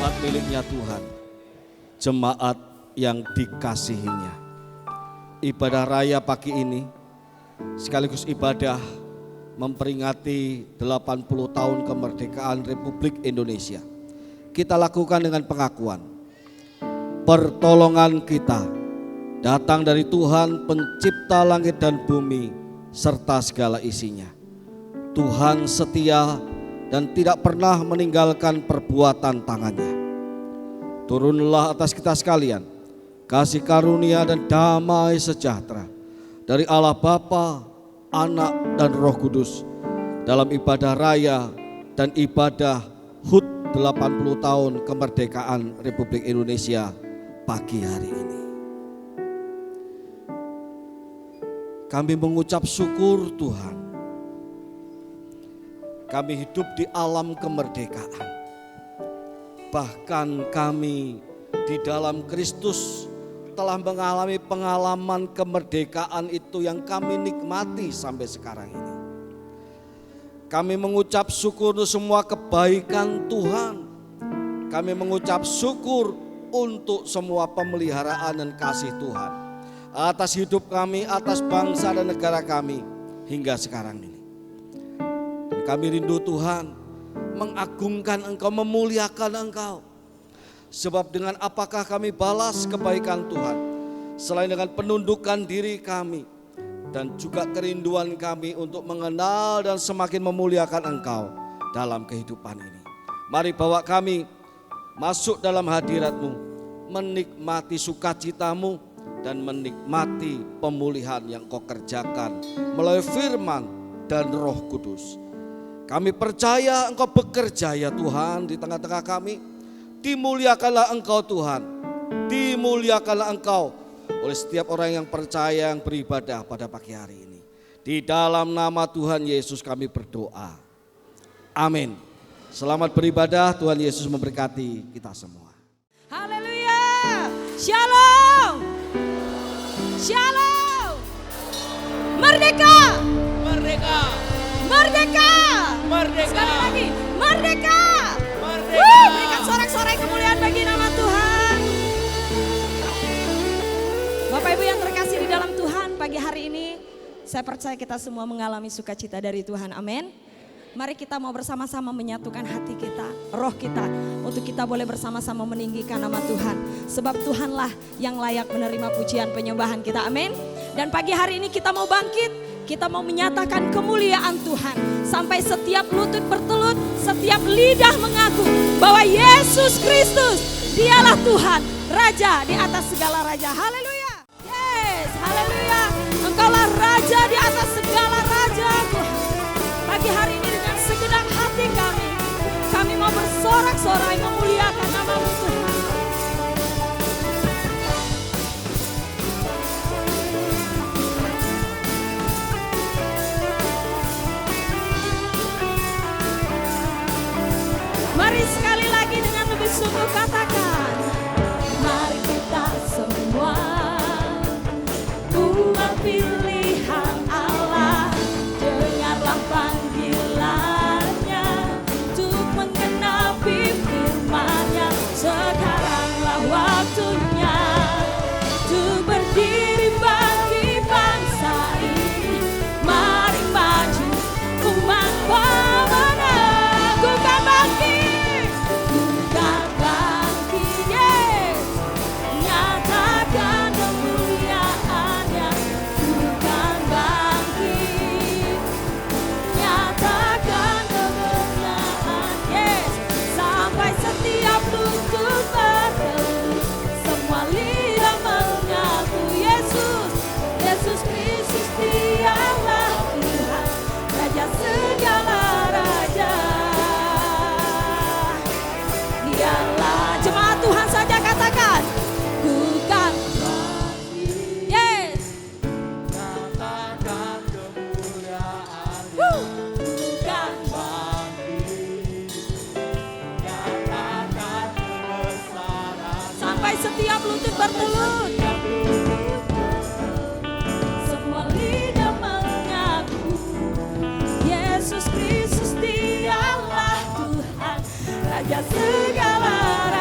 jemaat miliknya Tuhan, jemaat yang dikasihinya. Ibadah raya pagi ini sekaligus ibadah memperingati 80 tahun kemerdekaan Republik Indonesia. Kita lakukan dengan pengakuan, pertolongan kita datang dari Tuhan pencipta langit dan bumi serta segala isinya. Tuhan setia dan tidak pernah meninggalkan perbuatan tangannya. Turunlah atas kita sekalian kasih karunia dan damai sejahtera dari Allah Bapa, Anak dan Roh Kudus dalam ibadah raya dan ibadah HUT 80 tahun kemerdekaan Republik Indonesia pagi hari ini. Kami mengucap syukur Tuhan. Kami hidup di alam kemerdekaan. Bahkan kami di dalam Kristus telah mengalami pengalaman kemerdekaan itu yang kami nikmati sampai sekarang ini. Kami mengucap syukur untuk semua kebaikan Tuhan. Kami mengucap syukur untuk semua pemeliharaan dan kasih Tuhan atas hidup kami, atas bangsa dan negara kami hingga sekarang ini. Dan kami rindu Tuhan mengagungkan Engkau, memuliakan Engkau. Sebab dengan apakah kami balas kebaikan Tuhan selain dengan penundukan diri kami dan juga kerinduan kami untuk mengenal dan semakin memuliakan Engkau dalam kehidupan ini. Mari bawa kami masuk dalam hadirat-Mu, menikmati sukacita-Mu dan menikmati pemulihan yang Kau kerjakan melalui firman dan Roh Kudus. Kami percaya Engkau bekerja ya Tuhan di tengah-tengah kami. Dimuliakanlah Engkau Tuhan, dimuliakanlah Engkau oleh setiap orang yang percaya yang beribadah pada pagi hari ini. Di dalam nama Tuhan Yesus kami berdoa. Amin. Selamat beribadah, Tuhan Yesus memberkati kita semua. Haleluya. Shalom. Shalom. Merdeka. Merdeka. Merdeka. Merdeka. Sekali lagi, merdeka. Merdeka. Berikan sorak-sorai kemuliaan bagi nama Tuhan. Bapak Ibu yang terkasih di dalam Tuhan, pagi hari ini saya percaya kita semua mengalami sukacita dari Tuhan. Amin. Mari kita mau bersama-sama menyatukan hati kita, roh kita, untuk kita boleh bersama-sama meninggikan nama Tuhan. Sebab Tuhanlah yang layak menerima pujian penyembahan kita. Amin. Dan pagi hari ini kita mau bangkit, kita mau menyatakan kemuliaan Tuhan. Sampai setiap lutut bertelut, setiap lidah mengaku bahwa Yesus Kristus, Dialah Tuhan, Raja di atas segala raja. Haleluya. Yes, haleluya. Engkaulah Raja di atas segala raja Tuhan. Pagi hari ini dengan segenap hati kami mau bersorak-sorai memuliakan nama-Mu Tuhan. Mari sekali lagi dengan lebih sungguh katakan, mari kita semua umat pilihan Allah, dengarlah panggilannya untuk menggenapi firman-Nya. Sekaranglah waktunya untuk berdiri bagi bangsa ini. Mari maju umat pemenang, bukan bangkit, bukan bangkit, yes. Nyatakan kemuliaan-Nya, bukan bangkit, nyatakan kemuliaan, yes. Sampai setiap lutut bertelut, semua lidah mengaku Yesus, Yesus Kristus Dialah Tuhan, Raja segala raja. Dialah, jemaat Tuhan saja katakan, bukan bangkit, yes. Nyatakan kemuliaan, Bukan bangkit. Nyatakan kebesaran, sampai setiap lutut bertelut, semua lidah mengaku Yesus Kristus Dialah Tuhan, Raja segala raja.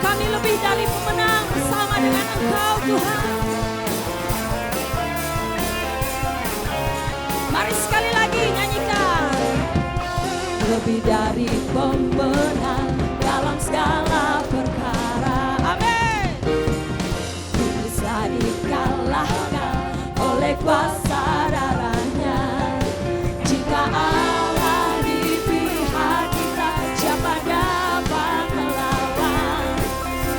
kami lebih dari pemenang bersama dengan Engkau Tuhan. Mari sekali lagi nyanyikan. Lebih dari pemenang dalam segala perkara. Amin. Bisa dikalahkan oleh kuasa darahnya. Jika Allah di pihak kita, siapa dapat melawan?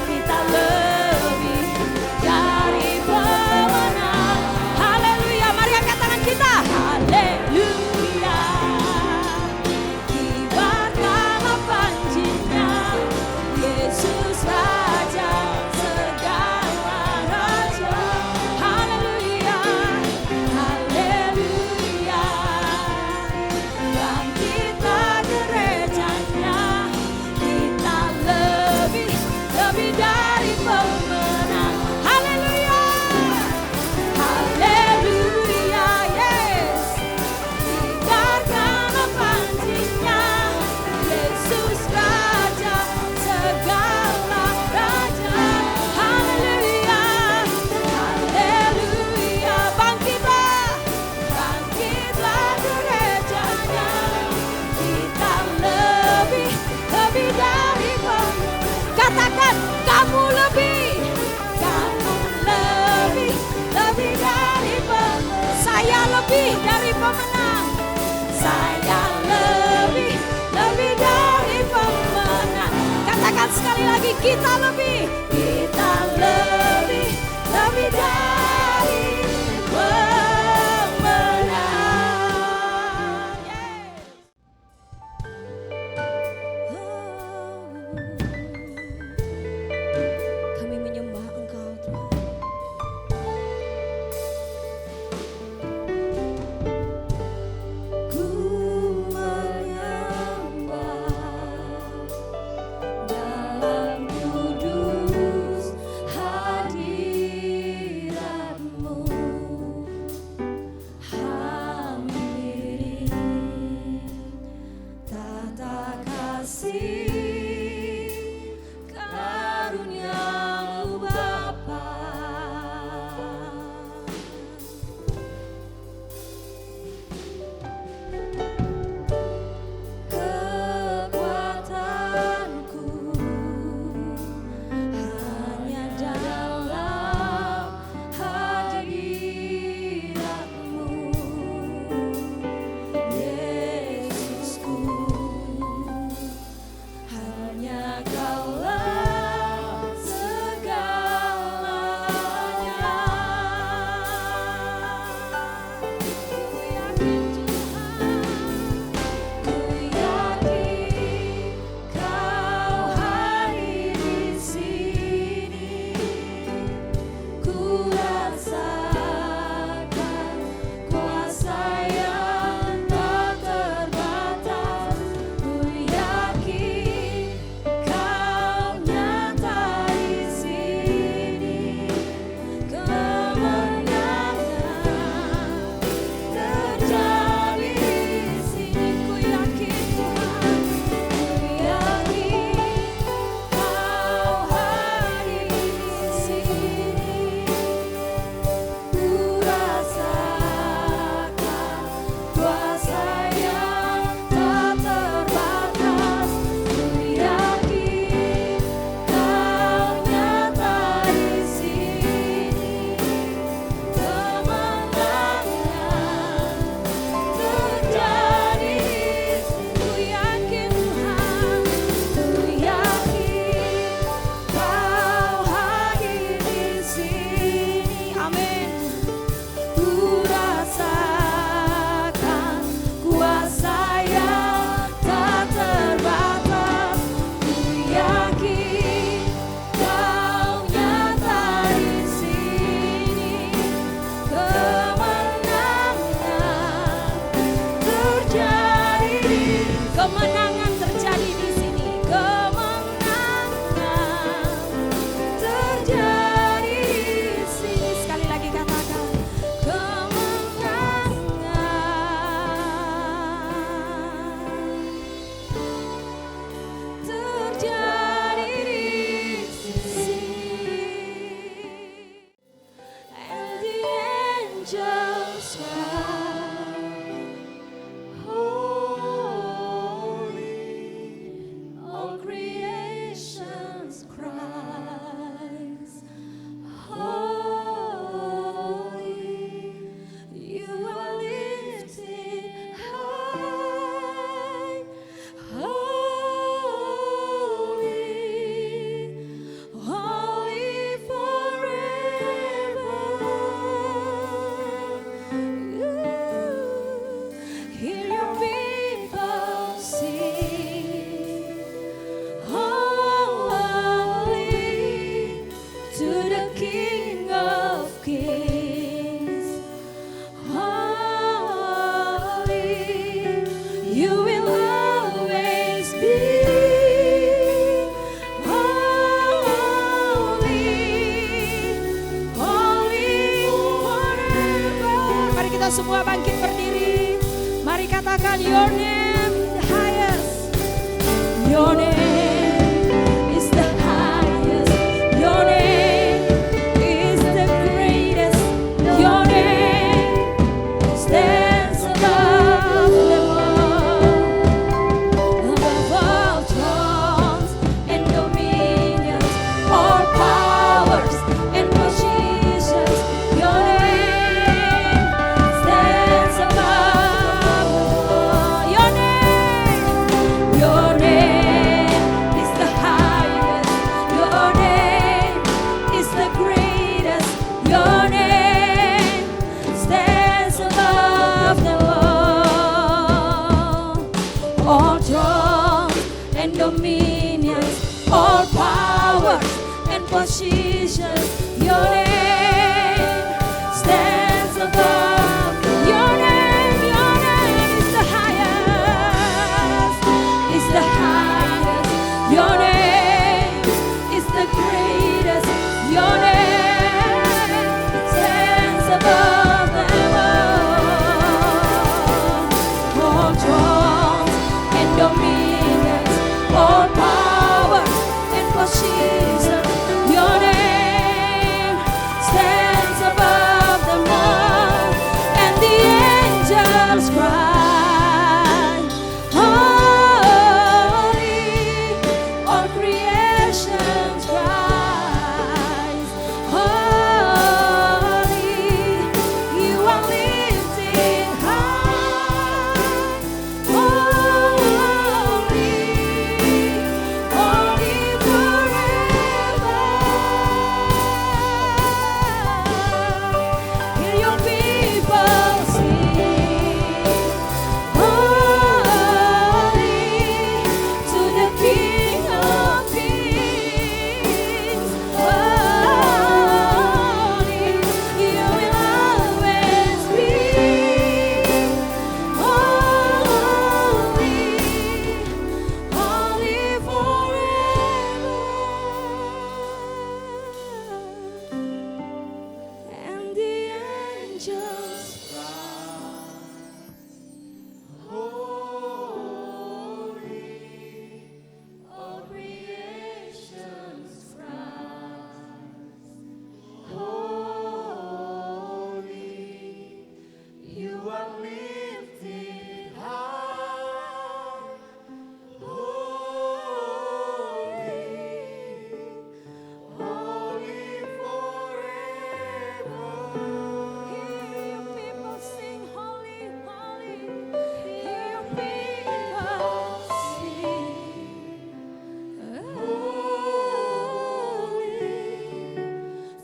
Kita lebih dari pemenang. Haleluya, mari angkat tangan kita. Haleluya. Kibarkanlah panjinya, Yesus Raja segala raja. Haleluya, haleluya. Bangkitlah gerejanya, kita lebih dari pemenang. Haleluya, haleluya, yes. Kibarkanlah panjinya, Yesus Raja segala raja. Haleluya, haleluya. Bangkitlah gerejanya, kita lebih dari pemenang. Katakan, kamu lebih dari pemenang. Saya lebih dari pemenang. Saya lebih dari pemenang. Katakan sekali lagi, kita lebih dari pemenang. Kami menyembah Engkau Tuhan. Ku menyembah dalam kudus hadirat-Mu. Hampiri tata kasih karunia-Mu Bapa. Kekuatanku hanya dalam hadirat-Mu, Yesusku. be holy, holy forever. Mari kita semua bangkit berdiri. Mari katakan your name the highest. Your name is the highest. Your name is the greatest. Your name stands above them all thrones and dominions, all powers and positions. Your name stands above them all. Your name is the highest. Your name is the greatest. Your name stands above them all thrones and dominions, all powers and positions. Your name stands above. Your name is the highest. Is the highest. Your name is the greatest. Your name stands above them all thrones and dominions, all powers and positions. Your name stands above them all, and the angels cry, holy. All creation cries, holy. You are lifted high, holy, holy forever. Hear your people sing, holy to the King of Kings. Holy, you will always be. Holy, holy forever. And the angels all creations cries, holy, you are lifted high, holy, holy forever. Hear your people sing, holy, holy. Hear your people sing, holy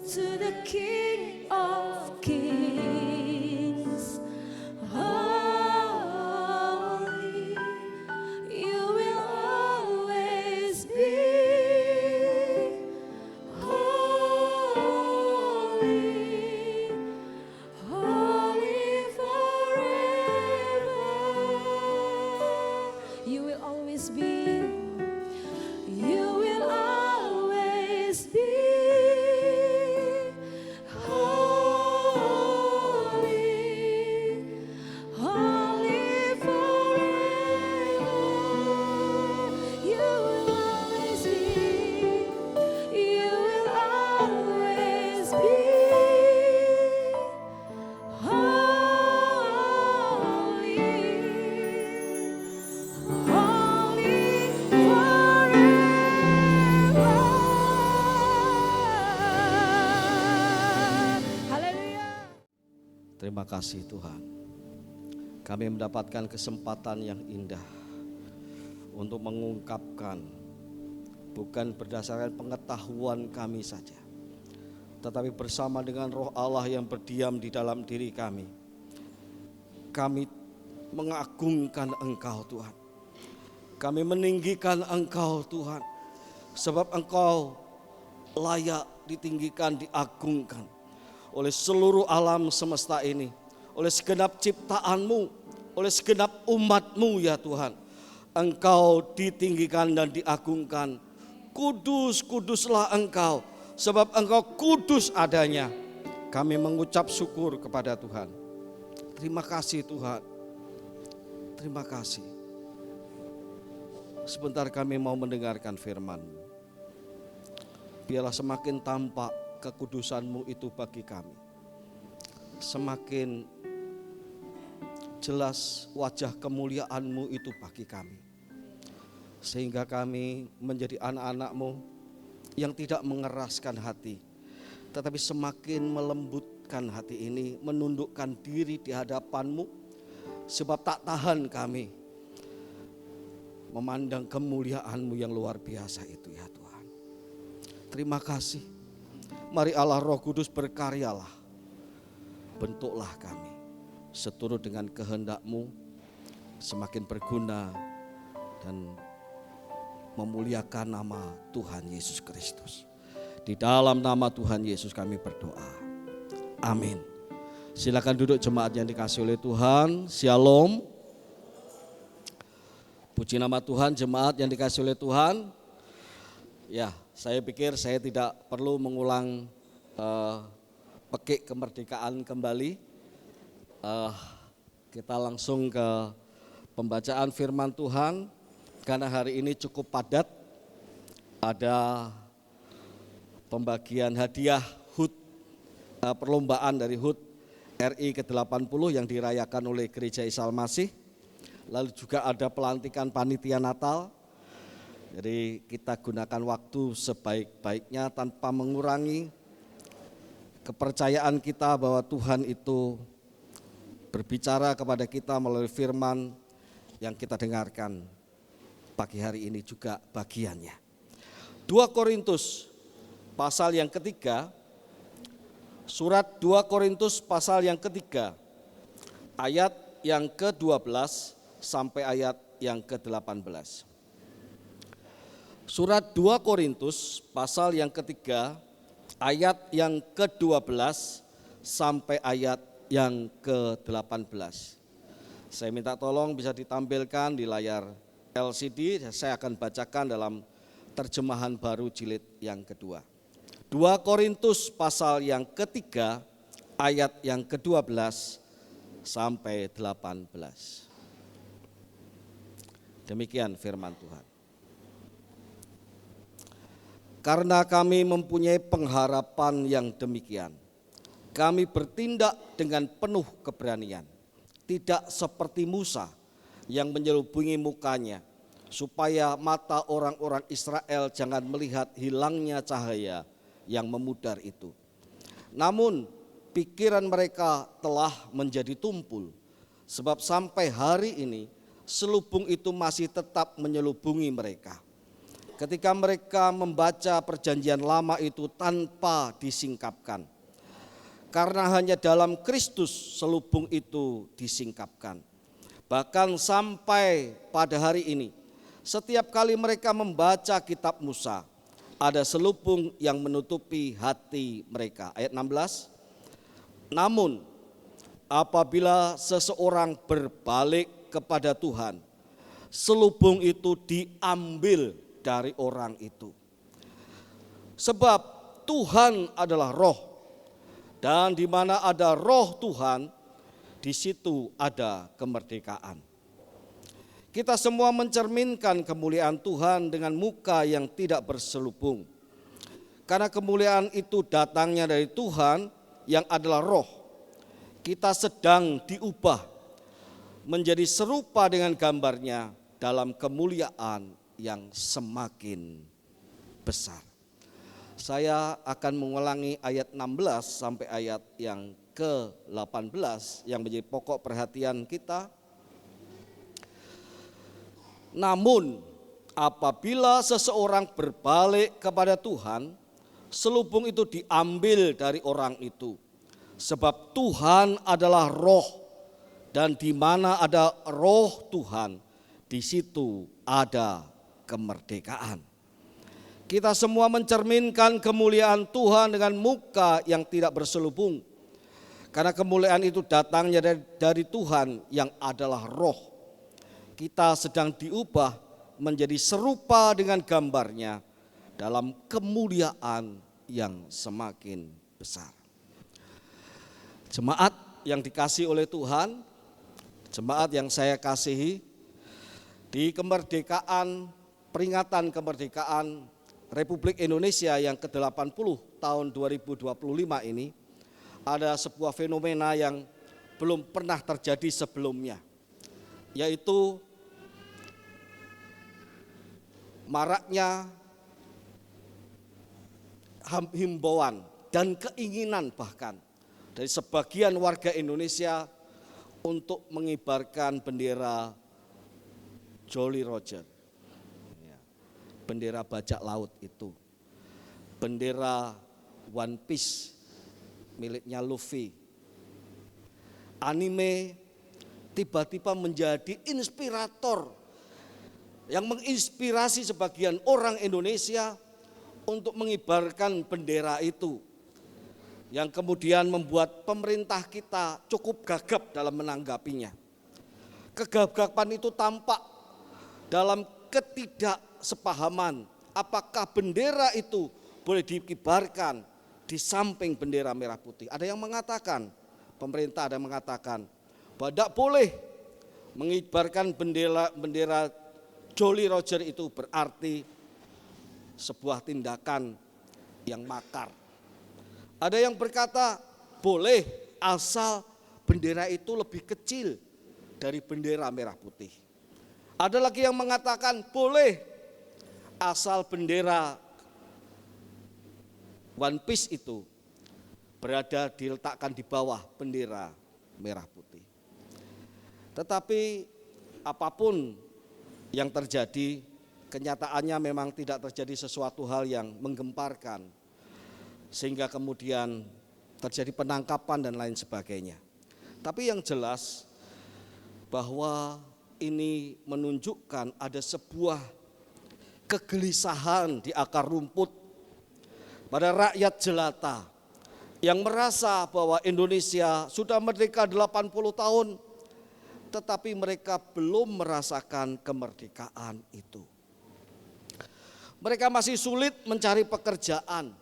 to the King of Kings. Holy, you will always be. Holy, holy forever. You will always be. You will always be. Holy, holy forever. You will always be. You will always be. Holy, holy forever. Haleluya. Terima kasih Tuhan. Kami mendapatkan kesempatan yang indah untuk mengungkapkan bukan berdasarkan pengetahuan kami saja, tetapi bersama dengan Roh Allah yang berdiam di dalam diri kami. Kami mengagungkan Engkau Tuhan. Kami meninggikan Engkau Tuhan, sebab Engkau layak ditinggikan, diagungkan oleh seluruh alam semesta ini, oleh segenap ciptaan-Mu, oleh segenap umat-Mu ya Tuhan. Engkau ditinggikan dan diagungkan. Kudus, kuduslah Engkau, sebab Engkau kudus adanya. Kami mengucap syukur kepada Tuhan. Terima kasih Tuhan. Terima kasih. Sebentar kami mau mendengarkan firman-Mu. Biarlah semakin tampak kekudusan-Mu itu bagi kami. Semakin jelas wajah kemuliaan-Mu itu bagi kami. Sehingga kami menjadi anak-anak-Mu yang tidak mengeraskan hati, tetapi semakin melembutkan hati ini, menundukkan diri di hadapan-Mu, sebab tak tahan kami memandang kemuliaan-Mu yang luar biasa itu ya Tuhan. Terima kasih. Mari Allah Roh Kudus berkaryalah. Bentuklah kami seturut dengan kehendak-Mu, semakin berguna dan memuliakan nama Tuhan Yesus Kristus. Di dalam nama Tuhan Yesus kami berdoa. Amin. Silakan duduk jemaat yang dikasihi oleh Tuhan. Shalom. Puji nama Tuhan, jemaat yang dikasihi oleh Tuhan. Ya, saya pikir saya tidak perlu mengulang pekik kemerdekaan kembali. Kita langsung ke pembacaan firman Tuhan. Karena hari ini cukup padat, ada pembagian hadiah HUT, perlombaan dari HUT RI ke-80 yang dirayakan oleh Gereja Isa Al-Masih. Lalu juga ada pelantikan panitia Natal. Jadi kita gunakan waktu sebaik-baiknya tanpa mengurangi kepercayaan kita bahwa Tuhan itu berbicara kepada kita melalui firman yang kita dengarkan. Pagi hari ini juga bagiannya. 2 Korintus pasal yang ketiga, surat 2 Korintus pasal yang ketiga, ayat yang ke-12 sampai ayat yang ke-18. Surat 2 Korintus pasal yang ketiga, ayat yang ke-12 sampai ayat yang ke-18. Saya minta tolong bisa ditampilkan di layar LCD, saya akan bacakan dalam terjemahan baru jilid yang kedua. 2 Korintus pasal yang ketiga, ayat yang ke-12 sampai 18. Demikian firman Tuhan. Karena kami mempunyai pengharapan yang demikian, kami bertindak dengan penuh keberanian, tidak seperti Musa yang menyelubungi mukanya, supaya mata orang-orang Israel jangan melihat hilangnya cahaya yang memudar itu. Namun pikiran mereka telah menjadi tumpul, sebab sampai hari ini selubung itu masih tetap menyelubungi mereka. Ketika mereka membaca perjanjian lama itu tanpa disingkapkan, karena hanya dalam Kristus selubung itu disingkapkan. Bahkan sampai pada hari ini, setiap kali mereka membaca kitab Musa, ada selubung yang menutupi hati mereka. Ayat 16. Namun apabila seseorang berbalik kepada Tuhan, selubung itu diambil dari orang itu. Sebab Tuhan adalah roh, dan di mana ada roh Tuhan, di situ ada kemerdekaan. Kita semua mencerminkan kemuliaan Tuhan dengan muka yang tidak berselubung. Karena kemuliaan itu datangnya dari Tuhan yang adalah roh. Kita sedang diubah menjadi serupa dengan gambarnya dalam kemuliaan yang semakin besar. Saya akan mengulangi ayat 16 sampai ayat yang ke-18 yang menjadi pokok perhatian kita. Namun apabila seseorang berbalik kepada Tuhan, selubung itu diambil dari orang itu. Sebab Tuhan adalah roh, dan di mana ada roh Tuhan, di situ ada kemerdekaan. Kita semua mencerminkan kemuliaan Tuhan dengan muka yang tidak berselubung. Karena kemuliaan itu datangnya dari Tuhan yang adalah roh. kita sedang diubah menjadi serupa dengan gambarnya dalam kemuliaan yang semakin besar. Jemaat yang dikasihi oleh Tuhan, jemaat yang saya kasihi, di kemerdekaan, peringatan kemerdekaan Republik Indonesia yang ke-80 tahun 2025 ini, ada sebuah fenomena yang belum pernah terjadi sebelumnya, yaitu maraknya himbauan dan keinginan bahkan dari sebagian warga Indonesia untuk mengibarkan bendera Jolly Roger, bendera bajak laut itu, bendera One Piece miliknya Luffy. Anime tiba-tiba menjadi inspirator yang menginspirasi sebagian orang Indonesia untuk mengibarkan bendera itu, yang kemudian membuat pemerintah kita cukup gagap dalam menanggapinya. Kegagapan itu tampak dalam ketidaksepahaman apakah bendera itu boleh dikibarkan di samping bendera merah putih. Ada yang mengatakan, pemerintah ada yang mengatakan bahwa tidak boleh mengibarkan bendera Jolly Roger itu berarti sebuah tindakan yang makar. Ada yang berkata boleh asal bendera itu lebih kecil dari bendera merah putih. Ada lagi yang mengatakan boleh asal bendera One Piece itu diletakkan di bawah bendera merah putih. Tetapi apapun yang terjadi, kenyataannya memang tidak terjadi sesuatu hal yang menggemparkan, sehingga kemudian terjadi penangkapan dan lain sebagainya. Tapi yang jelas bahwa ini menunjukkan ada sebuah kegelisahan di akar rumput pada rakyat jelata yang merasa bahwa Indonesia sudah merdeka 80 tahun, tetapi mereka belum merasakan kemerdekaan itu. Mereka masih sulit mencari pekerjaan.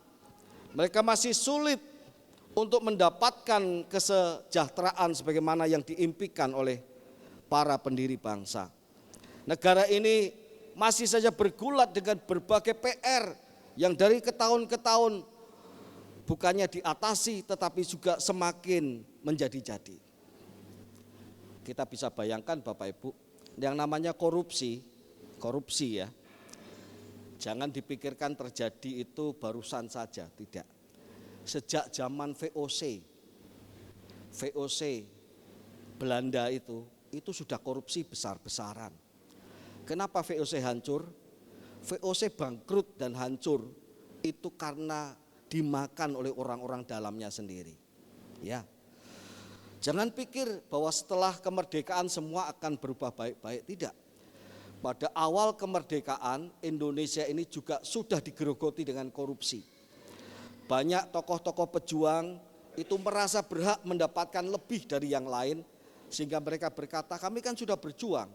Mereka masih sulit untuk mendapatkan kesejahteraan sebagaimana yang diimpikan oleh para pendiri bangsa. Negara ini masih saja bergulat dengan berbagai PR yang dari tahun ke tahun bukannya diatasi tetapi juga semakin menjadi-jadi. Kita bisa bayangkan Bapak Ibu, yang namanya korupsi ya, jangan dipikirkan terjadi itu barusan saja, tidak. Sejak zaman VOC Belanda itu sudah korupsi besar-besaran. Kenapa VOC hancur? VOC bangkrut dan hancur itu karena dimakan oleh orang-orang dalamnya sendiri. Ya. Jangan pikir bahwa setelah kemerdekaan semua akan berubah baik-baik, tidak. Pada awal kemerdekaan Indonesia ini juga sudah digerogoti dengan korupsi. Banyak tokoh-tokoh pejuang itu merasa berhak mendapatkan lebih dari yang lain, sehingga mereka berkata, kami kan sudah berjuang.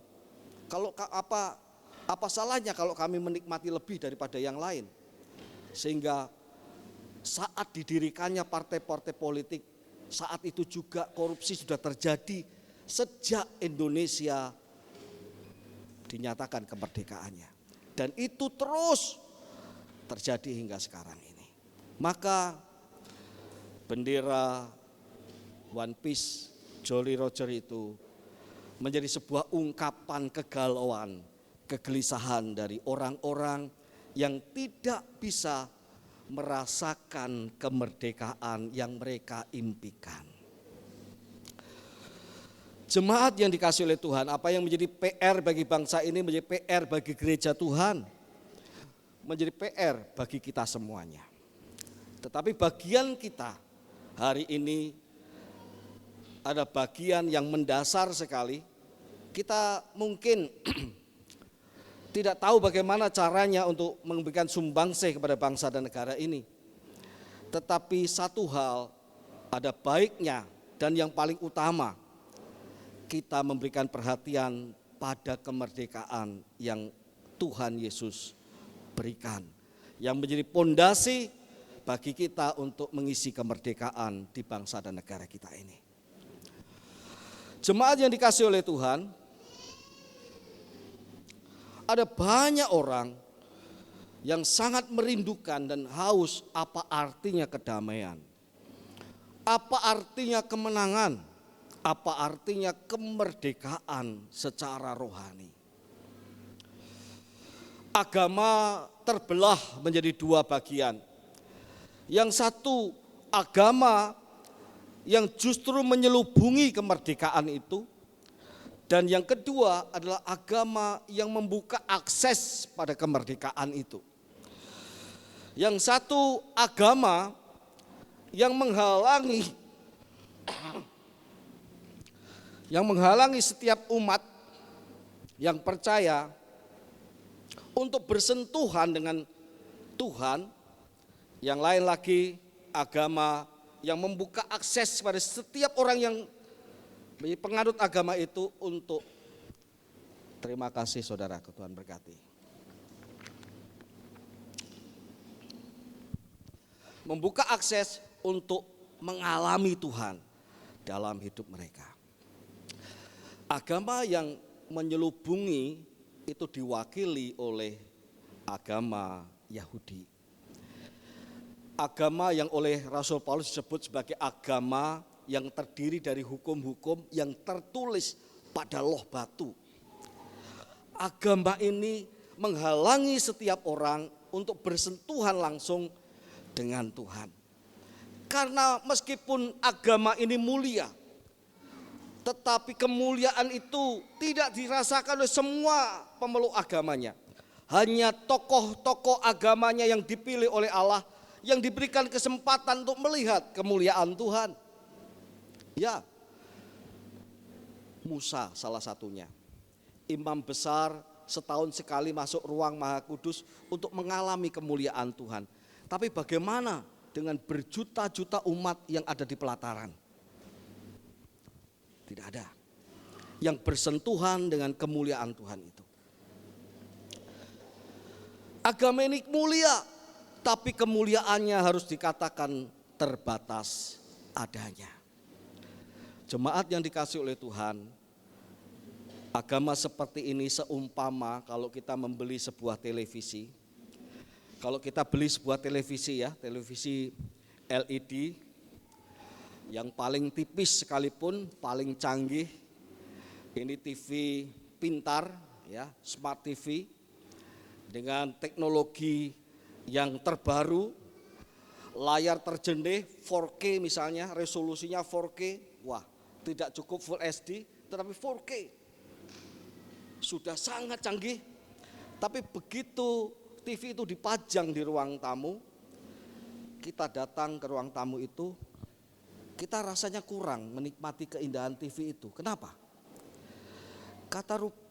Kalau apa salahnya kalau kami menikmati lebih daripada yang lain? Sehingga saat didirikannya partai-partai politik, saat itu juga korupsi sudah terjadi sejak Indonesia dinyatakan kemerdekaannya. Dan itu terus terjadi hingga sekarang ini. Maka bendera One Piece Jolly Roger itu menjadi sebuah ungkapan kegalauan, kegelisahan dari orang-orang yang tidak bisa merasakan kemerdekaan yang mereka impikan. Jemaat yang dikasihi oleh Tuhan, apa yang menjadi PR bagi bangsa ini menjadi PR bagi gereja Tuhan, menjadi PR bagi kita semuanya. Tetapi bagian kita hari ini ada bagian yang mendasar sekali. Kita mungkin tidak tahu bagaimana caranya untuk memberikan sumbangsih kepada bangsa dan negara ini. Tetapi satu hal ada baiknya dan yang paling utama, kita memberikan perhatian pada kemerdekaan yang Tuhan Yesus berikan, yang menjadi pondasi bagi kita untuk mengisi kemerdekaan di bangsa dan negara kita ini. Jemaat yang dikasihi oleh Tuhan, ada banyak orang yang sangat merindukan dan haus apa artinya kedamaian, apa artinya kemenangan, apa artinya kemerdekaan secara rohani. Agama terbelah menjadi dua bagian. Yang satu agama yang justru menyelubungi kemerdekaan itu, dan yang kedua adalah agama yang membuka akses pada kemerdekaan itu. Yang satu agama yang menghalangi setiap umat yang percaya untuk bersentuhan dengan Tuhan. Yang lain lagi agama yang membuka akses pada setiap orang yang penganut agama itu untuk, terima kasih saudaraku, Tuhan berkati, membuka akses untuk mengalami Tuhan dalam hidup mereka. Agama yang menyelubungi itu diwakili oleh agama Yahudi. Agama yang oleh Rasul Paulus disebut sebagai agama yang terdiri dari hukum-hukum yang tertulis pada loh batu. Agama ini menghalangi setiap orang untuk bersentuhan langsung dengan Tuhan. Karena meskipun agama ini mulia, tetapi kemuliaan itu tidak dirasakan oleh semua pemeluk agamanya. Hanya tokoh-tokoh agamanya yang dipilih oleh Allah, yang diberikan kesempatan untuk melihat kemuliaan Tuhan. Ya, Musa salah satunya. Imam besar setahun sekali masuk ruang Maha Kudus untuk mengalami kemuliaan Tuhan. Tapi bagaimana dengan berjuta-juta umat yang ada di pelataran? Tidak ada yang bersentuhan dengan kemuliaan Tuhan itu. Agama ini mulia, tapi kemuliaannya harus dikatakan terbatas adanya. Jemaat yang dikasihi oleh Tuhan, agama seperti ini seumpama kalau kita membeli sebuah televisi. Kalau kita beli sebuah televisi ya, televisi LED yang paling tipis sekalipun, paling canggih, ini TV pintar ya, smart TV dengan teknologi yang terbaru, layar terjendih 4K misalnya, resolusinya 4K, wah tidak cukup Full HD, tetapi 4K sudah sangat canggih. Tapi begitu TV itu dipajang di ruang tamu, kita datang ke ruang tamu itu, kita rasanya kurang menikmati keindahan TV itu. Kenapa?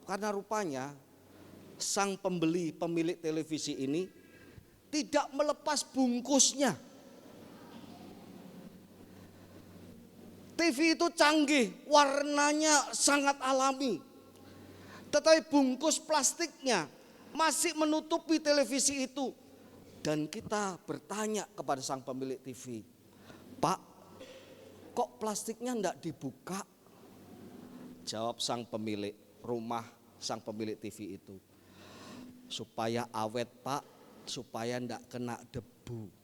Karena rupanya sang pemilik televisi ini tidak melepas bungkusnya. TV itu canggih, warnanya sangat alami. Tetapi bungkus plastiknya masih menutupi televisi itu. Dan kita bertanya kepada sang pemilik TV, Pak, kok plastiknya enggak dibuka? Jawab sang pemilik rumah, sang pemilik TV itu, supaya awet Pak, supaya enggak kena debu.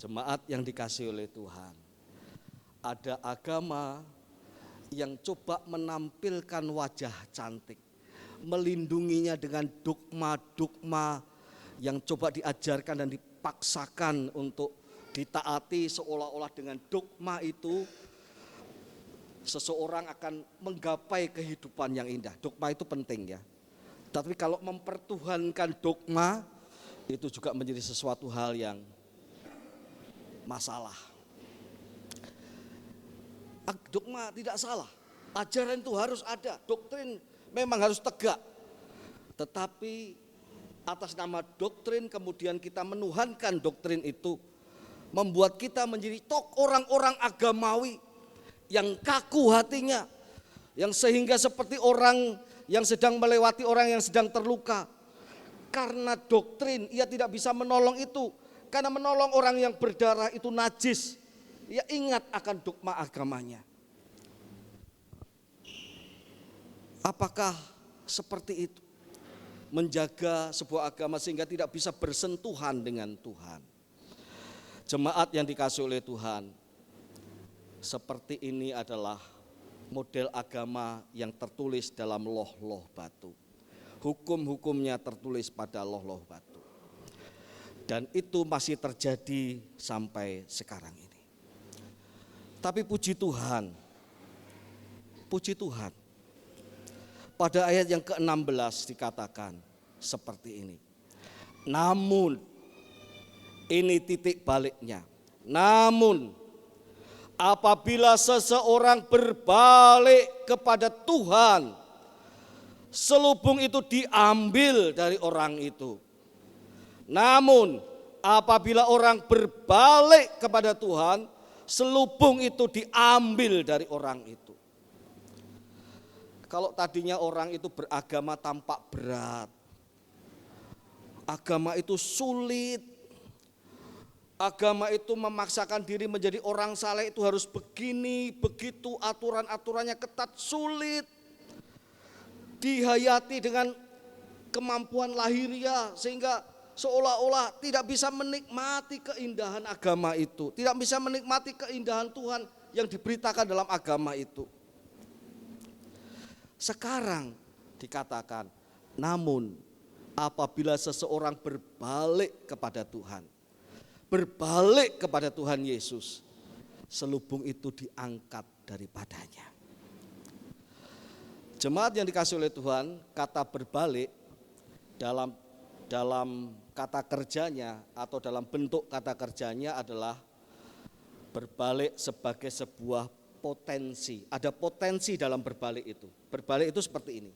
Jemaat yang dikasihi oleh Tuhan, ada agama yang coba menampilkan wajah cantik, melindunginya dengan dogma-dogma yang coba diajarkan dan dipaksakan untuk ditaati, seolah-olah dengan dogma itu seseorang akan menggapai kehidupan yang indah. Dogma itu penting ya. Tapi kalau mempertuhankan dogma itu juga menjadi sesuatu hal yang masalah. Dogma tidak salah, ajaran itu harus ada, doktrin memang harus tegak. Tetapi atas nama doktrin kemudian kita menuhankan doktrin itu, membuat kita menjadi orang-orang agamawi yang kaku hatinya, Yang sehingga seperti orang yang sedang melewati orang yang sedang terluka. Karena doktrin ia tidak bisa menolong itu. Karena menolong orang yang berdarah itu najis. Ia ingat akan dogma agamanya. Apakah seperti itu? Menjaga sebuah agama sehingga tidak bisa bersentuhan dengan Tuhan. Jemaat yang dikasihi oleh Tuhan, seperti ini adalah model agama yang tertulis dalam loh-loh batu. Hukum-hukumnya tertulis pada loh-loh batu. Dan itu masih terjadi sampai sekarang ini. Tapi puji Tuhan, pada ayat yang ke-16 dikatakan seperti ini. Namun, ini titik baliknya. Namun, apabila seseorang berbalik kepada Tuhan, selubung itu diambil dari orang itu. Namun, apabila orang berbalik kepada Tuhan, selubung itu diambil dari orang itu. Kalau tadinya orang itu beragama tampak berat, agama itu sulit, agama itu memaksakan diri menjadi orang saleh itu harus begini, begitu, aturan-aturannya ketat, sulit, dihayati dengan kemampuan lahiriah sehingga seolah-olah tidak bisa menikmati keindahan agama itu, tidak bisa menikmati keindahan Tuhan yang diberitakan dalam agama itu. Sekarang dikatakan, namun apabila seseorang berbalik kepada Tuhan, berbalik kepada Tuhan Yesus, selubung itu diangkat daripadanya. Jemaat yang dikasihi oleh Tuhan, kata berbalik dalam kata kerjanya atau dalam bentuk kata kerjanya adalah berbalik sebagai sebuah potensi. Ada potensi dalam berbalik itu. Berbalik itu seperti ini.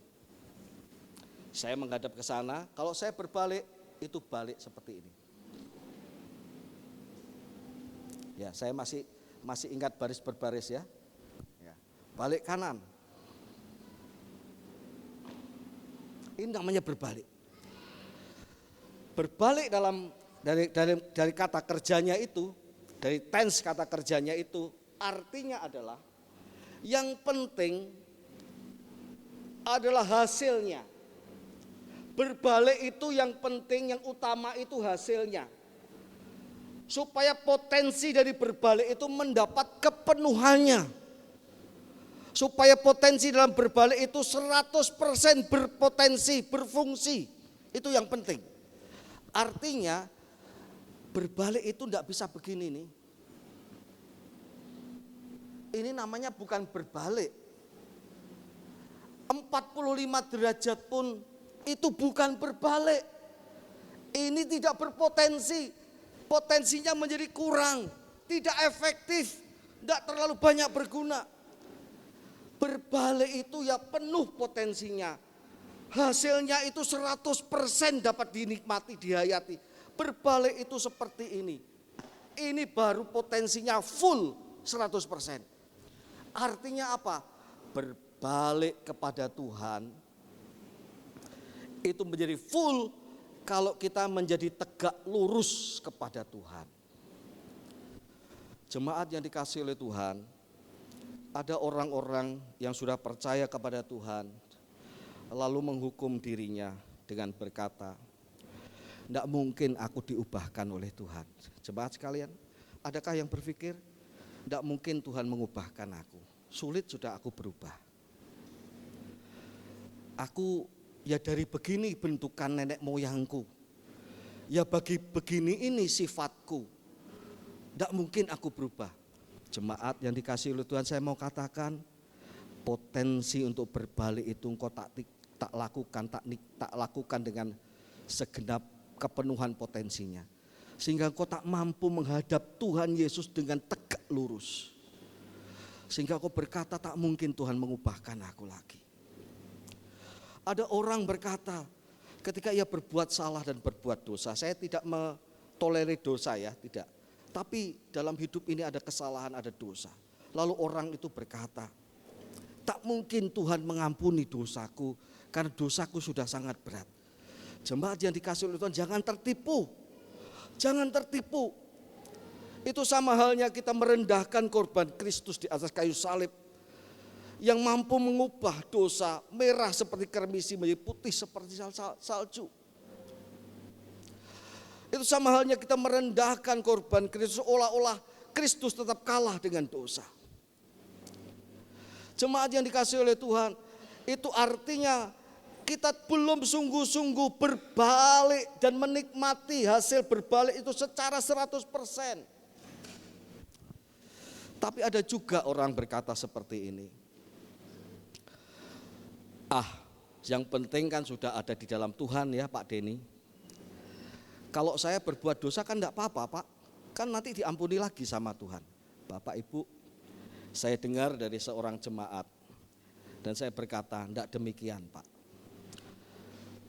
Saya menghadap ke sana, kalau saya berbalik itu balik seperti ini. Ya, saya masih ingat baris berbaris ya. Balik kanan. Ini namanya berbalik. Berbalik dari kata kerjanya itu, dari tense kata kerjanya itu, artinya adalah yang penting adalah hasilnya. Berbalik itu yang penting, yang utama itu hasilnya. Supaya potensi dari berbalik itu mendapat kepenuhannya. Supaya potensi dalam berbalik itu 100% berpotensi, berfungsi. Itu yang penting. Artinya berbalik itu tidak bisa begini nih. Ini namanya bukan berbalik. 45 derajat pun itu bukan berbalik. Ini tidak berpotensi. Potensinya menjadi kurang, tidak efektif, tidak terlalu banyak berguna. Berbalik itu ya penuh potensinya. Hasilnya itu 100% dapat dinikmati, dihayati. Berbalik itu seperti ini. Ini baru potensinya full 100%. Artinya apa? Berbalik kepada Tuhan itu menjadi full kalau kita menjadi tegak lurus kepada Tuhan. Jemaat yang dikasihi oleh Tuhan, ada orang-orang yang sudah percaya kepada Tuhan lalu menghukum dirinya dengan berkata, tidak mungkin aku diubahkan oleh Tuhan. Jemaat sekalian, adakah yang berpikir tidak mungkin Tuhan mengubahkan aku? Sulit sudah aku berubah. Aku ya dari begini bentukan nenek moyangku. Ya begini ini sifatku. Tidak mungkin aku berubah. Jemaat yang dikasihi oleh Tuhan, saya mau katakan potensi untuk berbalik itu engkau tak lakukan dengan segenap kepenuhan potensinya. Sehingga engkau tak mampu menghadap Tuhan Yesus dengan tegak lurus. Sehingga engkau berkata tak mungkin Tuhan mengubahkan aku lagi. Ada orang berkata ketika ia berbuat salah dan berbuat dosa, saya tidak mentolerir dosa ya, tidak. Tapi dalam hidup ini ada kesalahan, ada dosa. Lalu orang itu berkata, Tak mungkin Tuhan mengampuni dosaku karena dosaku sudah sangat berat. Jemaat yang dikasihi oleh Tuhan, jangan tertipu. Jangan tertipu. Itu sama halnya kita merendahkan korban Kristus di atas kayu salib yang mampu mengubah dosa merah seperti kermisi menjadi putih seperti salju. Itu sama halnya kita merendahkan korban Kristus seolah-olah Kristus tetap kalah dengan dosa. Jemaat yang dikasihi oleh Tuhan, itu artinya kita belum sungguh-sungguh berbalik dan menikmati hasil berbalik itu secara 100%. Tapi ada juga orang berkata seperti ini. Yang penting kan sudah ada di dalam Tuhan ya Pak Denny. Kalau saya berbuat dosa kan enggak apa-apa Pak. Kan nanti diampuni lagi sama Tuhan. Bapak Ibu, saya dengar dari seorang jemaat. Dan saya berkata, enggak demikian Pak.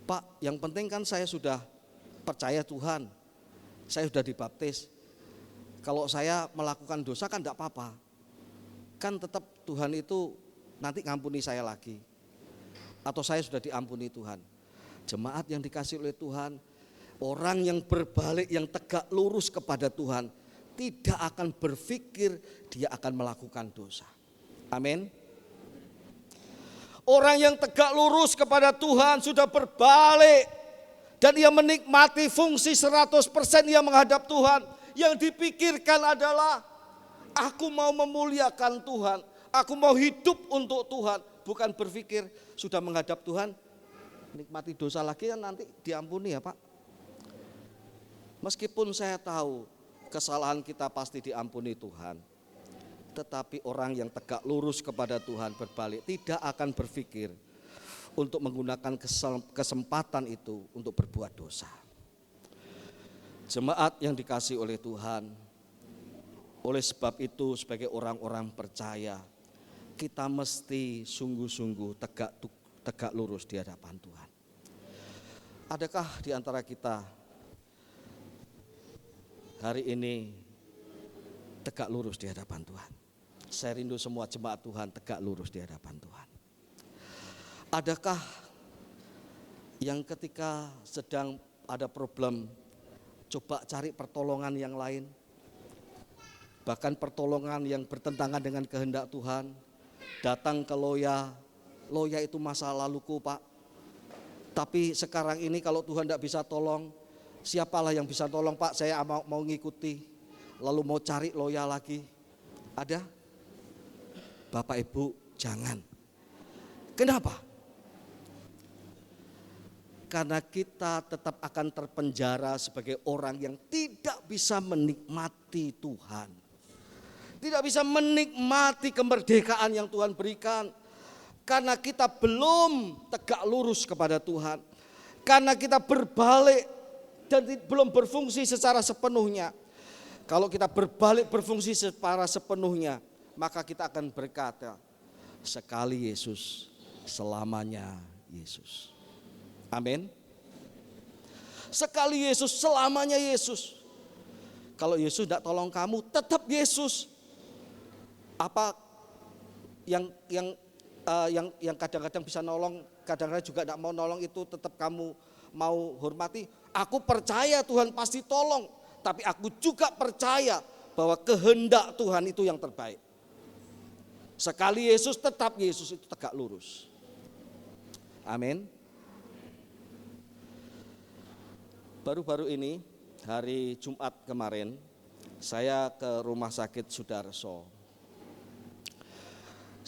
Pak, yang penting kan saya sudah percaya Tuhan. Saya sudah dibaptis. Kalau saya melakukan dosa kan enggak apa-apa. Kan tetap Tuhan itu nanti ngampuni saya lagi. Atau saya sudah diampuni Tuhan. Jemaat yang dikasihi oleh Tuhan, orang yang berbalik, yang tegak lurus kepada Tuhan, tidak akan berpikir dia akan melakukan dosa. Amin. Orang yang tegak lurus kepada Tuhan sudah berbalik dan ia menikmati fungsi 100% ia menghadap Tuhan. Yang dipikirkan adalah aku mau memuliakan Tuhan, aku mau hidup untuk Tuhan. Bukan berpikir sudah menghadap Tuhan, nikmati dosa lagi kan nanti diampuni ya Pak. Meskipun saya tahu kesalahan kita pasti diampuni Tuhan, tetapi orang yang tegak lurus kepada Tuhan berbalik tidak akan berpikir untuk menggunakan kesempatan itu untuk berbuat dosa. Jemaat yang dikasihi oleh Tuhan, oleh sebab itu sebagai orang-orang percaya, kita mesti sungguh-sungguh tegak lurus di hadapan Tuhan. Adakah di antara kita hari ini tegak lurus di hadapan Tuhan? Saya rindu semua jemaat Tuhan tegak lurus di hadapan Tuhan. Adakah yang ketika sedang ada problem coba cari pertolongan yang lain? Bahkan pertolongan yang bertentangan dengan kehendak Tuhan. Datang ke Loya itu masa laluku Pak. Tapi sekarang ini kalau Tuhan tidak bisa tolong, siapalah yang bisa tolong Pak, saya mau ngikuti. Lalu mau cari Loya lagi. Ada? Bapak Ibu jangan. Kenapa? Karena kita tetap akan terpenjara sebagai orang yang tidak bisa menikmati Tuhan. Tidak bisa menikmati kemerdekaan yang Tuhan berikan. Karena kita belum tegak lurus kepada Tuhan. Karena kita berbalik dan belum berfungsi secara sepenuhnya. Kalau kita berbalik berfungsi secara sepenuhnya, maka kita akan berkata, sekali Yesus, selamanya Yesus. Amin. Sekali Yesus, selamanya Yesus. Kalau Yesus tidak tolong kamu, tetap Yesus. Apa yang kadang-kadang bisa nolong, kadang-kadang juga tidak mau nolong, itu tetap kamu mau hormati. Aku percaya Tuhan pasti tolong, tapi aku juga percaya bahwa kehendak Tuhan itu yang terbaik. Sekali Yesus, tetap Yesus, itu tegak lurus. Amin. Baru-baru ini, hari Jumat kemarin, saya ke Rumah Sakit Sudarso.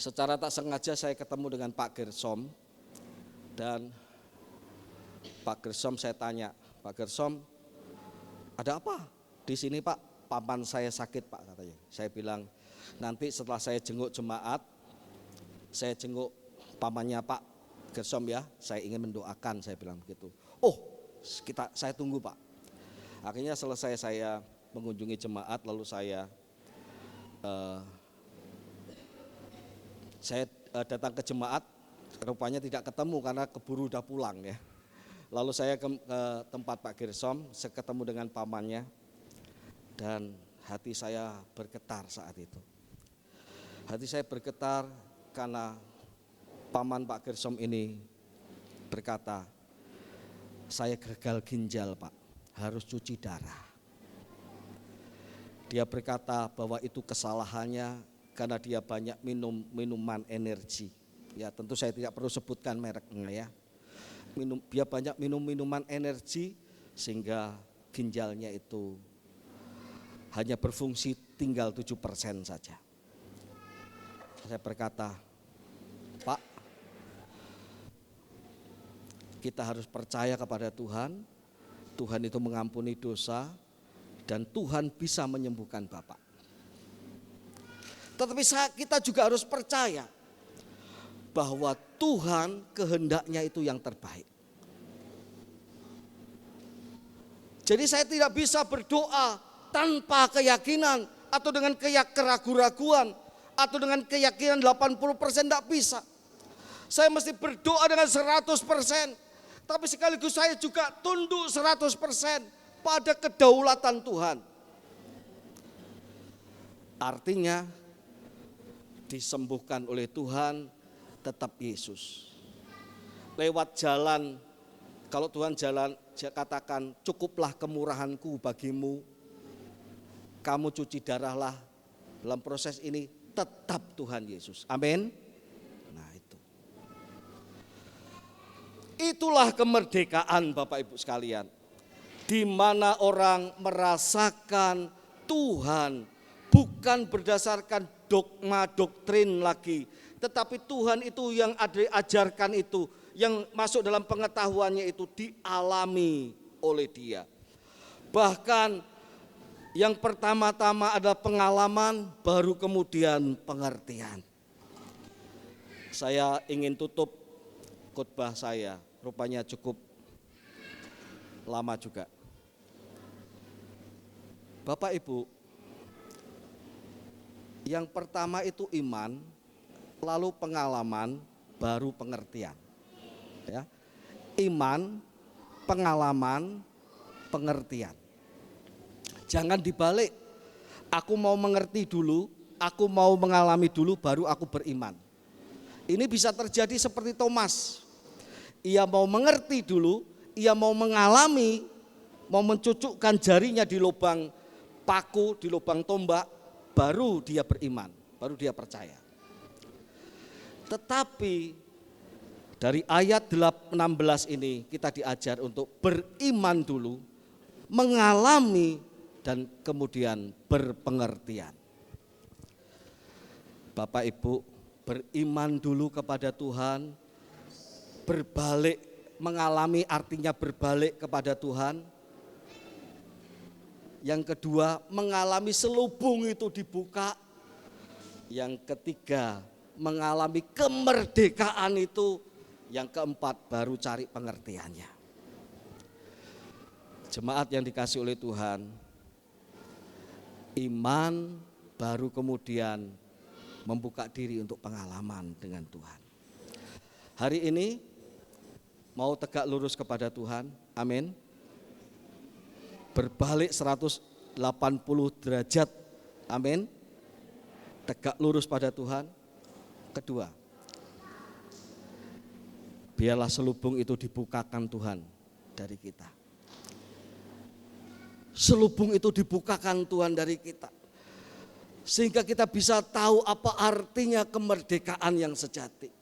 Secara tak sengaja saya ketemu dengan Pak Gersom. Dan Pak Gersom saya tanya, Pak Gersom, ada apa di sini Pak? Paman saya sakit Pak katanya. Saya bilang, nanti setelah saya jenguk jemaat, saya jenguk pamannya Pak Gersom ya, saya ingin mendoakan, saya bilang begitu. Oh, saya tunggu Pak. Akhirnya selesai saya mengunjungi jemaat, lalu saya datang ke jemaat, rupanya tidak ketemu karena keburu udah pulang ya. Lalu saya ke tempat Pak Gersom, saya ketemu dengan pamannya, dan hati saya bergetar saat itu. Hati saya bergetar karena paman Pak Gersom ini berkata, saya gagal ginjal Pak, harus cuci darah. Dia berkata bahwa itu kesalahannya karena dia banyak minum minuman energi. Ya tentu saya tidak perlu sebutkan mereknya ya. Dia banyak minum minuman energi sehingga ginjalnya itu hanya berfungsi tinggal 7% saja. Saya berkata, Pak, kita harus percaya kepada Tuhan. Tuhan itu mengampuni dosa dan Tuhan bisa menyembuhkan Bapak. Tetapi kita juga harus percaya bahwa Tuhan kehendaknya itu yang terbaik. Jadi saya tidak bisa berdoa tanpa keyakinan atau dengan keraguan-raguan atau dengan keyakinan 80% tidak bisa. Saya mesti berdoa dengan 100%. Tapi sekaligus saya juga tunduk 100% pada kedaulatan Tuhan. Artinya disembuhkan oleh Tuhan tetap Yesus. Lewat jalan, kalau Tuhan jalan, dia katakan cukuplah kemurahanku bagimu. Kamu cuci darahlah, dalam proses ini tetap Tuhan Yesus. Amin. Nah itu. Itulah kemerdekaan Bapak Ibu sekalian. Di mana orang merasakan Tuhan bukan berdasarkan dogma doktrin lagi, tetapi Tuhan itu yang diajarkan itu, yang masuk dalam pengetahuannya itu dialami oleh dia. Bahkan yang pertama-tama adalah pengalaman, baru kemudian pengertian. Saya ingin tutup khotbah saya, rupanya cukup lama juga. Bapak Ibu, yang pertama itu iman, lalu pengalaman, baru pengertian. Ya. Iman, pengalaman, pengertian. Jangan dibalik. Aku mau mengerti dulu, aku mau mengalami dulu, baru aku beriman. Ini bisa terjadi seperti Thomas. Ia mau mengerti dulu, ia mau mengalami, mau mencucukkan jarinya di lubang paku, di lubang tombak, baru dia beriman, baru dia percaya. Tetapi dari ayat 16 ini kita diajar untuk beriman dulu, mengalami, dan kemudian berpengertian. Bapak Ibu, beriman dulu kepada Tuhan, berbalik, mengalami artinya berbalik kepada Tuhan. Yang kedua, mengalami selubung itu dibuka. Yang ketiga, mengalami kemerdekaan itu. Yang keempat, baru cari pengertiannya. Jemaat yang dikasih oleh Tuhan, iman baru kemudian membuka diri untuk pengalaman dengan Tuhan. Hari ini mau tegak lurus kepada Tuhan, amin. Berbalik 180 derajat, amin. Tegak lurus pada Tuhan. Kedua, biarlah selubung itu dibukakan Tuhan dari kita. Selubung itu dibukakan Tuhan dari kita. Sehingga kita bisa tahu apa artinya kemerdekaan yang sejati.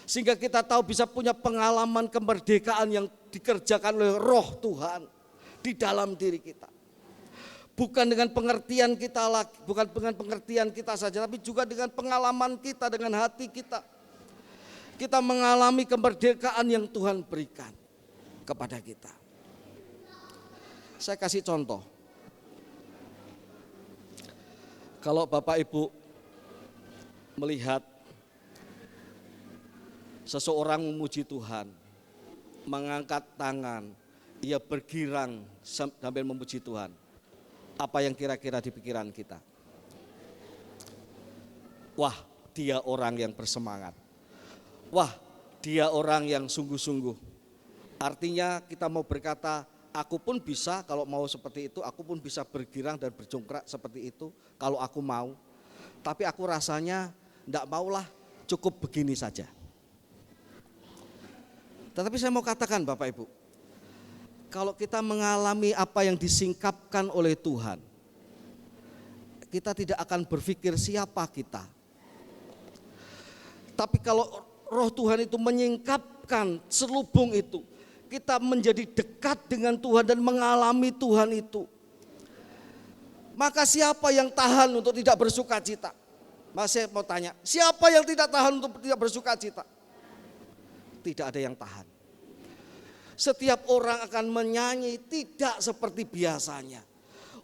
Sehingga kita tahu bisa punya pengalaman kemerdekaan yang dikerjakan oleh Roh Tuhan di dalam diri kita. Bukan dengan pengertian kita lagi, bukan dengan pengertian kita saja, tapi juga dengan pengalaman kita, dengan hati kita. Kita mengalami kemerdekaan yang Tuhan berikan kepada kita. Saya kasih contoh. Kalau Bapak Ibu melihat seseorang memuji Tuhan, mengangkat tangan, ia bergirang sambil memuji Tuhan, apa yang kira-kira di pikiran kita? Wah, dia orang yang bersemangat. Wah, dia orang yang sungguh-sungguh. Artinya kita mau berkata, aku pun bisa kalau mau seperti itu, aku pun bisa bergirang dan berjongkrak seperti itu kalau aku mau. Tapi aku rasanya enggak maulah, cukup begini saja. Tetapi saya mau katakan Bapak Ibu, kalau kita mengalami apa yang disingkapkan oleh Tuhan, kita tidak akan berpikir siapa kita. Tapi kalau Roh Tuhan itu menyingkapkan selubung itu, kita menjadi dekat dengan Tuhan dan mengalami Tuhan itu. Maka siapa yang tahan untuk tidak bersuka cita? Masih mau tanya, siapa yang tidak tahan untuk tidak bersuka cita? Tidak ada yang tahan. Setiap orang akan menyanyi tidak seperti biasanya.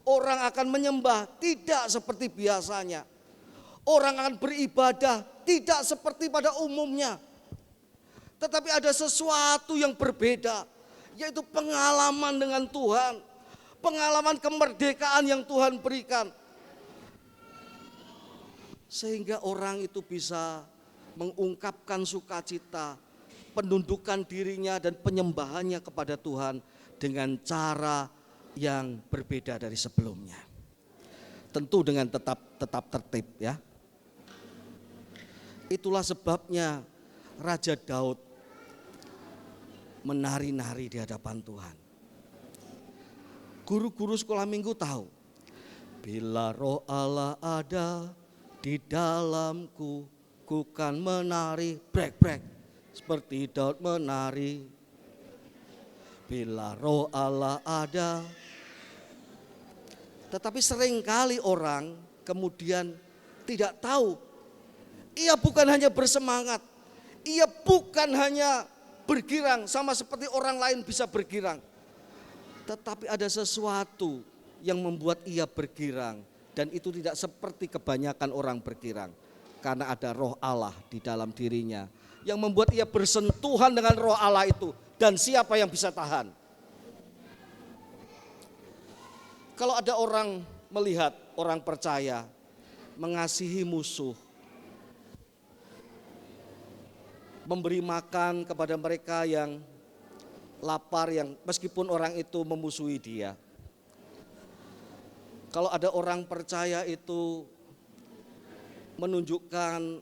Orang akan menyembah tidak seperti biasanya. Orang akan beribadah tidak seperti pada umumnya. Tetapi ada sesuatu yang berbeda, yaitu pengalaman dengan Tuhan. Pengalaman kemerdekaan yang Tuhan berikan. Sehingga orang itu bisa mengungkapkan sukacita, penundukan dirinya dan penyembahannya kepada Tuhan dengan cara yang berbeda dari sebelumnya. Tentu dengan tetap tertib ya. Itulah sebabnya Raja Daud menari-nari di hadapan Tuhan. Guru-guru sekolah minggu tahu, bila Roh Allah ada di dalamku, ku kan menari brek-brek seperti Daud menari. Bila Roh Allah ada. Tetapi seringkali orang kemudian tidak tahu, ia bukan hanya bersemangat, ia bukan hanya bergirang sama seperti orang lain bisa bergirang, tetapi ada sesuatu yang membuat ia bergirang, dan itu tidak seperti kebanyakan orang bergirang, karena ada Roh Allah di dalam dirinya yang membuat ia bersentuhan dengan Roh Allah itu. Dan siapa yang bisa tahan? Kalau ada orang melihat orang percaya mengasihi musuh, memberi makan kepada mereka yang lapar, yang meskipun orang itu memusuhi dia. Kalau ada orang percaya itu menunjukkan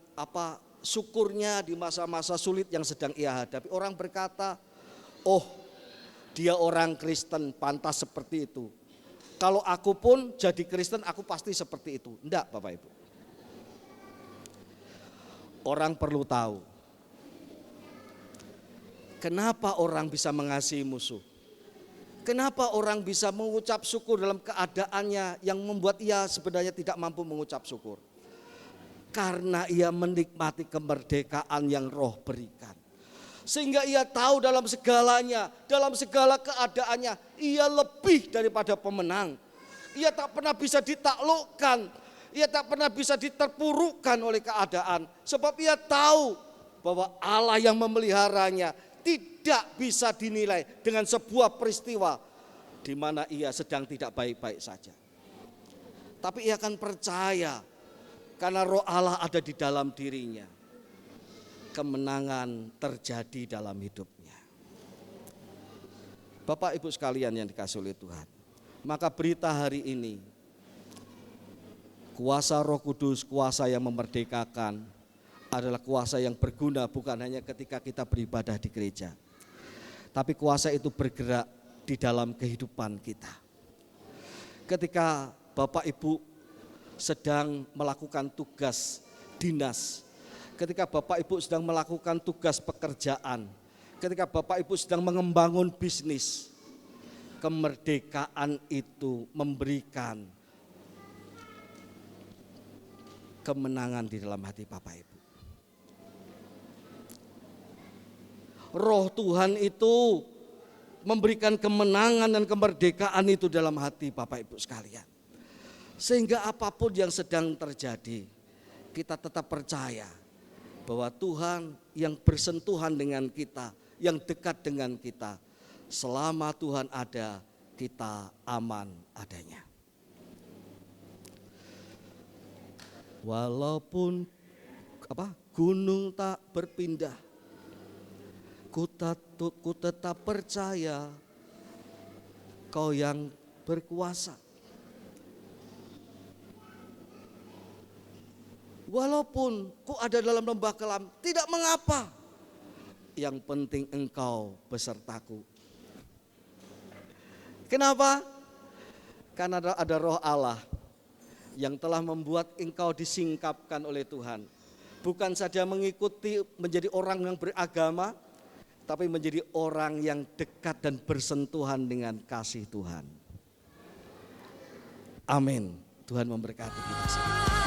syukurnya di masa-masa sulit yang sedang ia hadapi. Orang berkata, oh dia orang Kristen pantas seperti itu. Kalau aku pun jadi Kristen aku pasti seperti itu. Enggak Bapak Ibu. Orang perlu tahu kenapa orang bisa mengasihi musuh. Kenapa orang bisa mengucap syukur dalam keadaannya yang membuat ia sebenarnya tidak mampu mengucap syukur. Karena ia menikmati kemerdekaan yang Roh berikan. Sehingga ia tahu dalam segalanya, dalam segala keadaannya, ia lebih daripada pemenang. Ia tak pernah bisa ditaklukkan, ia tak pernah bisa diterpurukkan oleh keadaan. Sebab ia tahu bahwa Allah yang memeliharanya tidak bisa dinilai dengan sebuah peristiwa di mana ia sedang tidak baik-baik saja. Tapi ia akan percaya karena Roh Allah ada di dalam dirinya. Kemenangan terjadi dalam hidupnya. Bapak Ibu sekalian yang dikasihi oleh Tuhan, maka berita hari ini, kuasa Roh Kudus, kuasa yang memerdekakan, adalah kuasa yang berguna bukan hanya ketika kita beribadah di gereja, tapi kuasa itu bergerak di dalam kehidupan kita. Ketika Bapak Ibu sedang melakukan tugas dinas, ketika Bapak Ibu sedang melakukan tugas pekerjaan, ketika Bapak Ibu sedang membangun bisnis, kemerdekaan itu memberikan kemenangan di dalam hati Bapak Ibu. Roh Tuhan itu memberikan kemenangan dan kemerdekaan itu dalam hati Bapak Ibu sekalian. Sehingga apapun yang sedang terjadi, kita tetap percaya bahwa Tuhan yang bersentuhan dengan kita, yang dekat dengan kita, selama Tuhan ada, kita aman adanya. Walaupun gunung tak berpindah, ku tetap percaya Kau yang berkuasa. Walaupun ku ada dalam lembah kelam, tidak mengapa. Yang yang penting engkau besertaku. Kenapa? Karena ada roh Allah yang telah membuat engkau disingkapkan oleh Tuhan. Bukan saja mengikuti menjadi orang yang beragama, tapi menjadi orang yang dekat dan bersentuhan dengan kasih Tuhan. Amin. Tuhan memberkati kita semua.